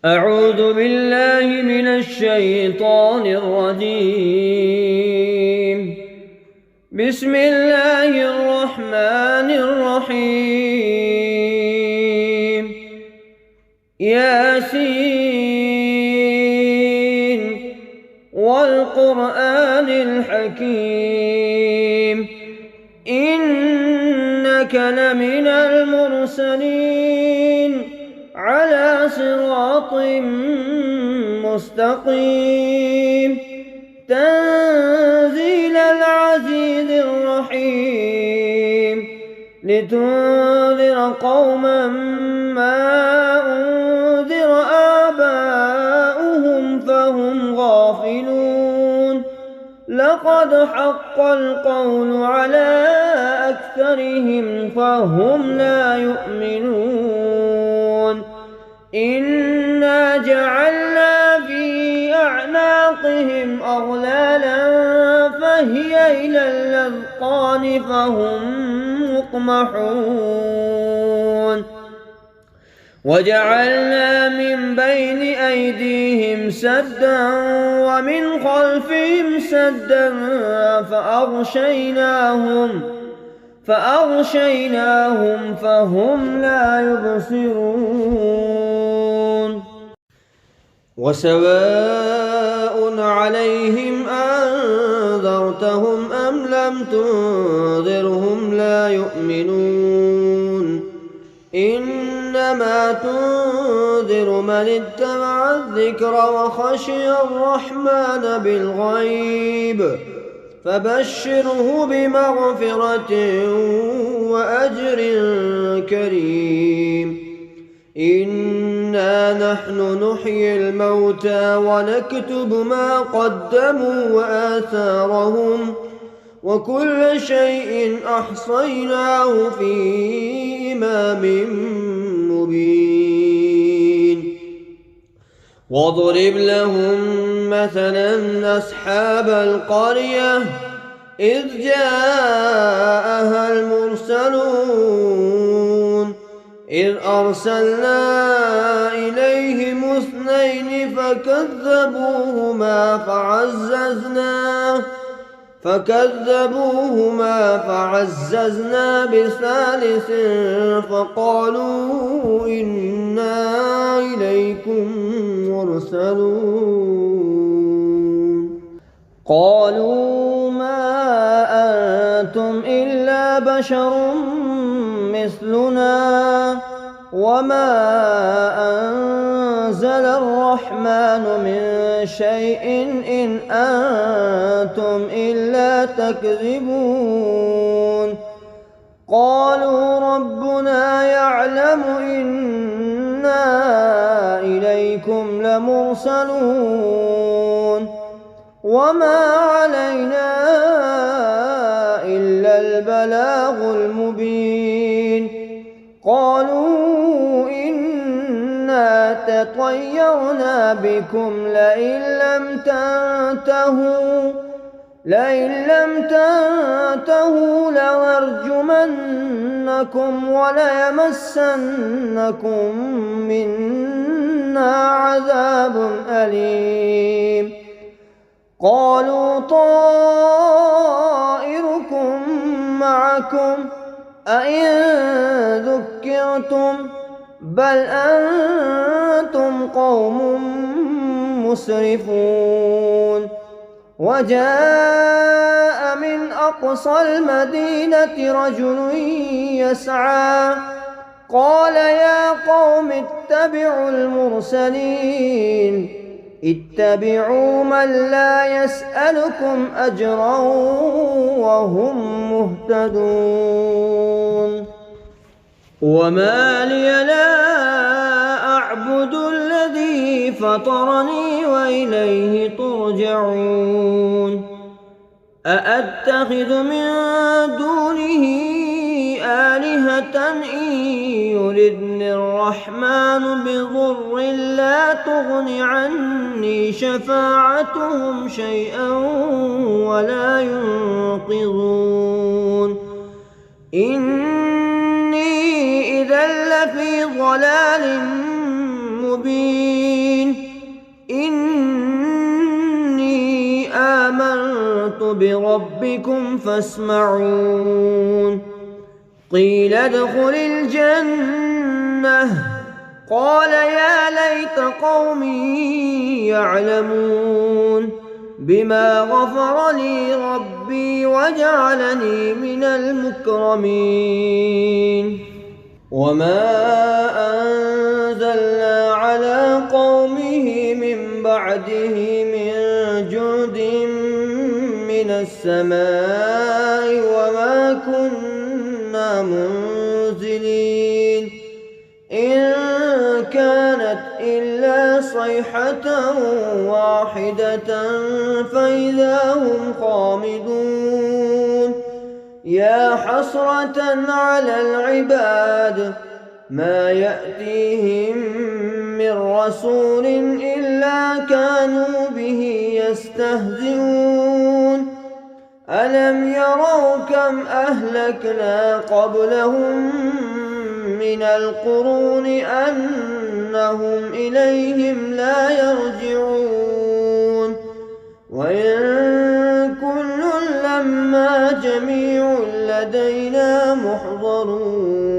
أعوذ بالله من الشيطان الرجيم. بسم الله الرحمن الرحيم. ياسين والقرآن الحكيم إنك لمن المرسلين على صراط مستقيم تنزيل العزيز الرحيم لتنذر قوما ما أنذر آباؤهم فهم غافلون لقد حق القول على أكثرهم فهم لا يؤمنون إنا جعلنا في أعناقهم أغلالا فهي إلى الأذقان فهم مقمحون وجعلنا من بين أيديهم سدا ومن خلفهم سدا فأغشيناهم فهم لا يبصرون وسواء عليهم أنذرتهم أم لم تنذرهم لا يؤمنون إنما تنذر من اتبع الذكر وخشي الرحمن بالغيب فبشره بمغفرة وأجر كريم إنا نحن نحيي الموتى ونكتب ما قدموا وآثارهم وكل شيء أحصيناه في إمام مبين واضرب لهم مثلا أصحاب القرية إذ جاءها المرسلون إذ أرسلنا إليهم 2 فكذبوهما فعززنا ب3 فقالوا إنا إليكم مرسلون قالوا ما أنتم إلا بشر مثلنا وما أنزل الرحمن من شيء إن أنتم إلا تكذبون قالوا ربنا يعلم إنا إليكم لمرسلون وما علينا إلا البلاغ المبين قالوا إنا تطيرنا بكم لئن لم تنتهوا لنرجمنكم وليمسنكم منا عذاب أليم قالوا طائركم معكم أئن ذكرتم بل أنتم قوم مسرفون وجاء من أقصى المدينة رجل يسعى قال يا قوم اتبعوا المرسلين اتبعوا من لا يسألكم أجرا وهم مهتدون وما لي لا أعبد الذي فطرني وإليه ترجعون أأتخذ من دونه آلهة إن يردني الرحمن بضر لا تغن عني شفاعتهم شيئا ولا ينقذون إني إذا لفي ضلال مبين بربكم فاسمعون قيل ادخل الجنة قال يا ليت قومي يعلمون بما غفر لي ربي وجعلني من المكرمين وما أنزلنا على قومه من بعده من جند من السماء وما كنا منزلين إن كانت إلا صيحة واحدة فإذا هم خامدون يا حسرة على العباد ما يأتيهم من رسول إلا كانوا به يستهزئون ألم يروا كم أهلكنا قبلهم من القرون أنهم إليهم لا يرجعون وإن كل لما جميع لدينا محضرون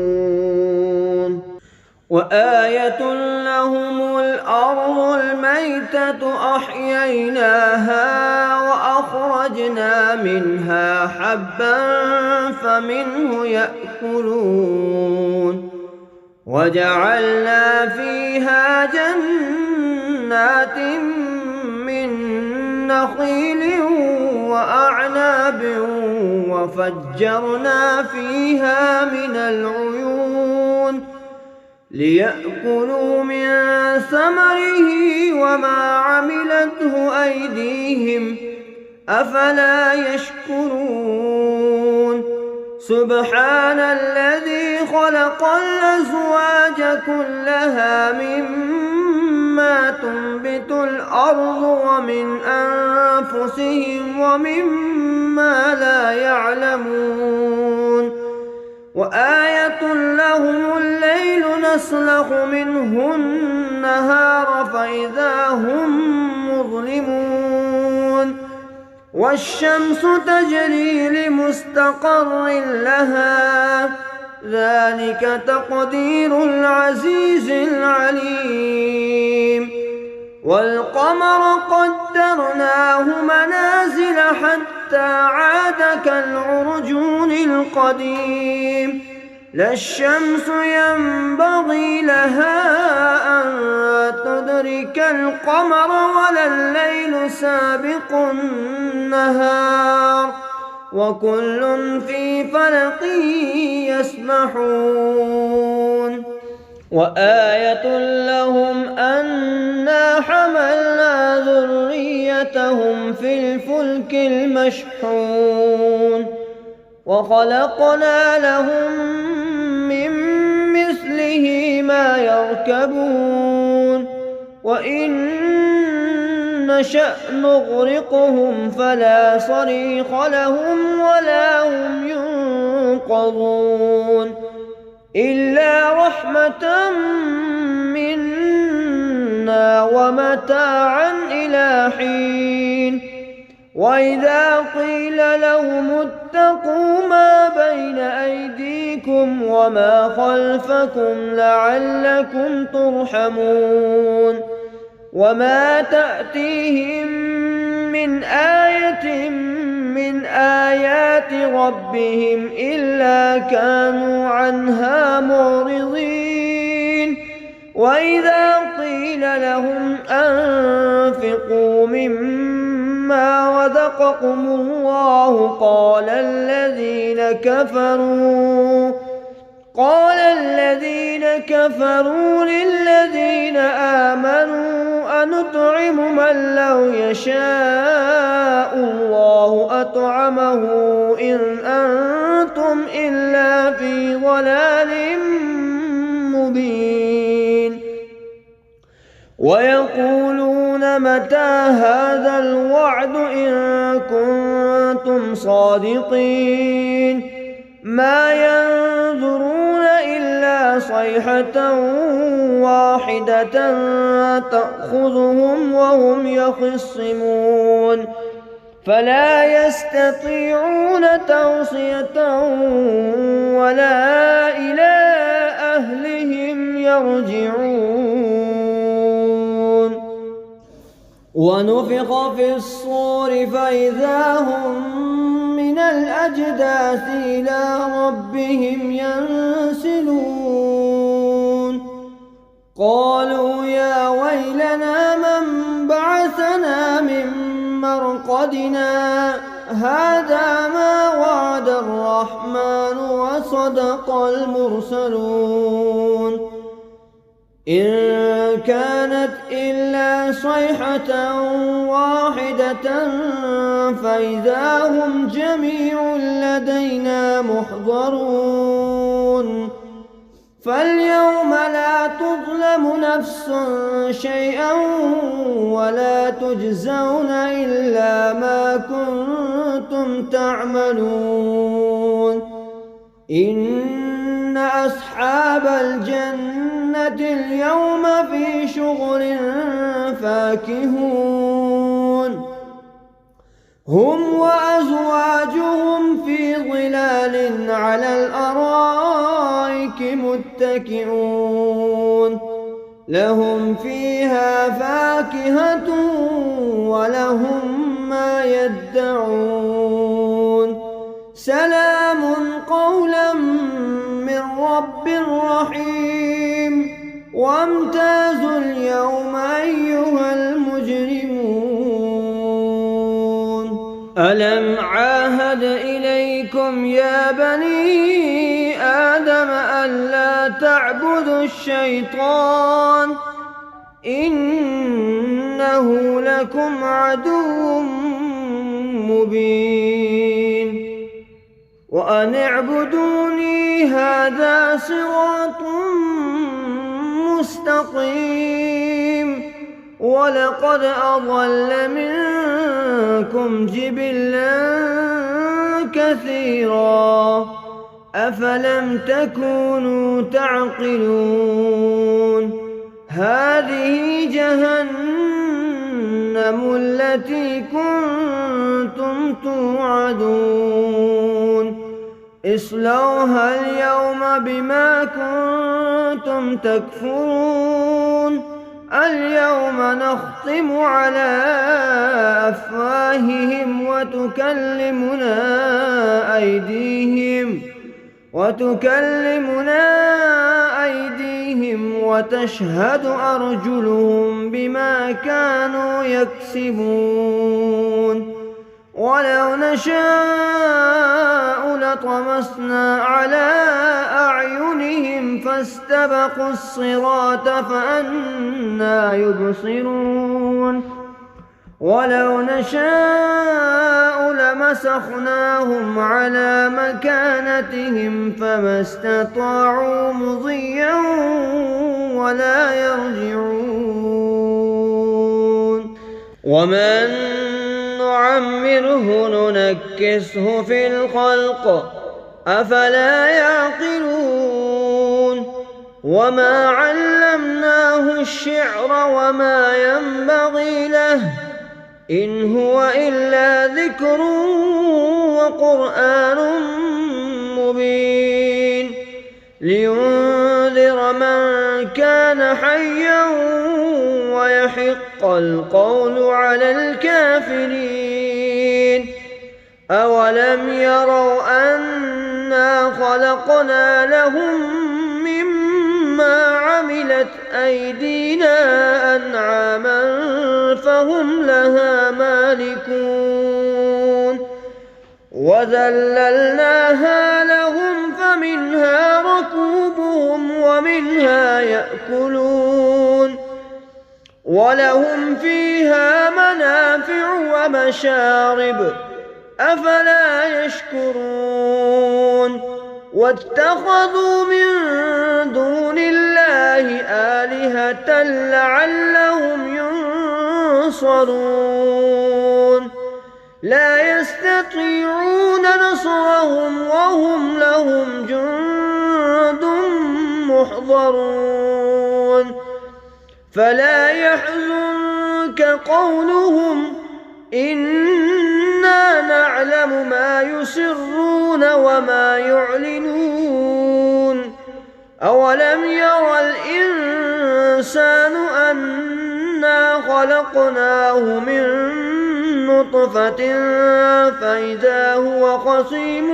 وآية لهم الأرض الميتة أحييناها وأخرجنا منها حبا فمنه يأكلون وجعلنا فيها جنات من نخيل وأعناب وفجرنا فيها من العيون ليأكلوا من ثمره وما عملته أيديهم أفلا يشكرون سبحان الذي خلق الأزواج كلها مما تنبت الأرض ومن أنفسهم ومما لا يعلمون وآية لهم الليل نسلخ منه النهار فإذا هم مظلمون والشمس تجري لمستقر لها ذلك تقدير العزيز العليم والقمر قدرناه منازل حتى عاد كالعرجون القديم لا الشمس ينبغي لها أن تدرك القمر ولا الليل سابق النهار وكل في فلك يسبحون وآية لهم أنا حملنا ذريتهم في الفلك المشحون وخلقنا لهم من مثله ما يركبون وإن نشأ نغرقهم فلا صريخ لهم ولا هم ينقذون إلا رحمة منا ومتاعا إلى حين وإذا قيل لهم اتقوا ما بين أيديكم وما خلفكم لعلكم ترحمون وما تأتيهم من آية من آيات ربهم إلا كانوا عنها معرضين وإذا قيل لهم أنفقوا مما رزقكم الله قال الذين كفروا للذين آمنوا أنطعم من لو يشاء الله أطعمه إن أنتم إلا في ضلال مبين ويقولون متى هذا الوعد إن كنتم صادقين ما ينظرون إلا صيحة واحدة تأخذهم وهم يخصمون فلا يستطيعون توصية ولا إلى أهلهم يرجعون. ونفخ في الصور فإذا هم من الأجداث إلى ربهم ينسلون. قالوا يا ويلنا من بعثنا من مرقدنا هذا ما وعد الرحمن وصدق المرسلون. إن كانت إلا صيحة واحدة فإذا هم جميع لدينا محضرون. فاليوم لا تظلم نفس شيئا ولا تجزون إلا ما كنتم تعملون. إن أصحاب الجنة اليوم في شغل فاكهون هم وأزواجهم في ظلال على الأرائك متكئون لهم فيها فاكهة ولهم ما يدعون. سلام قولا من رب رحيم. وامتازوا اليوم أيها المجرمون. ألم عاهد إليكم يا بني آدم ألا تعبدوا الشيطان إنه لكم عدو مبين. وأن اعبدوني هذا صراط مستقيم. ولقد أضل منكم جبلا كثيرا أفلم تكونوا تعقلون. هذه جهنم التي كنتم توعدون اصلوها اليوم بما كنتم تكفرون. اليوم نختم على أفواههم وتكلمنا أيديهم وتشهد أرجلهم بما كانوا يكسبون. ولو نشاء لطمسنا على أعينهم فاستبقوا الصراط فأنى يبصرون. ولو نشاء لمسخناهم على مكانتهم فما استطاعوا مضيا ولا يرجعون. ومن نعمره ننكسه في الخلق أفلا يعقلون. وما علمناه الشعر وما ينبغي له إن هو إلا ذكر وقرآن مبين لينذر من كان حيا ويحق القول على الكافرين. أولم يروا أنا خلقنا لهم مما عملت أيدينا أنعاما فهم لها مالكون. وذللناها لهم فمنها ركوبهم ومنها يأكلون ولهم فيها منافع ومشارب أفلا يشكرون. واتخذوا من دون الله آلهة لعلهم ينصرون. لا يستطيعون نصرهم وهم لهم جند محضرون. فلا يحزنك قولهم إن إنا نعلم ما يسرون وما يعلنون أولم ير الإنسان أنا خلقناه من نطفة فإذا هو خصيم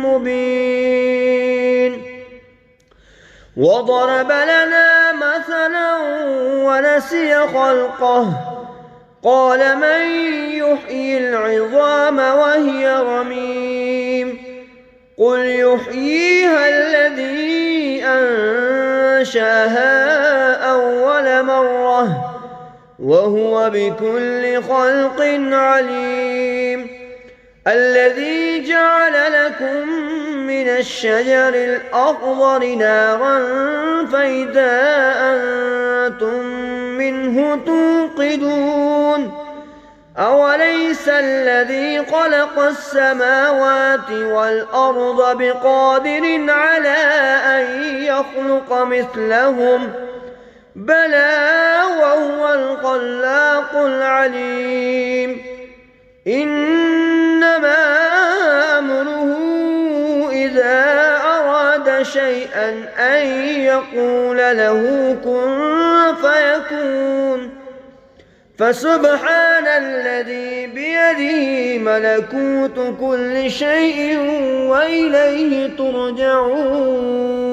مبين وضرب لنا مثلا ونسي خلقه قال من يحيي العظام وهي رميم قل يحييها الذي أنشاها أول مرة وهو بكل خلق عليم الذي جعل لكم من الشجر الأخضر نارا فإذا أنتم منه توقدون أوليس الذي خلق السماوات والأرض بقادر على أن يخلق مثلهم بلى وهو الخلاق العليم إنما أمره إذا أراد شيئا أن يقول له كن فيكون فسبحان الذي بيده ملكوت كل شيء وإليه ترجعون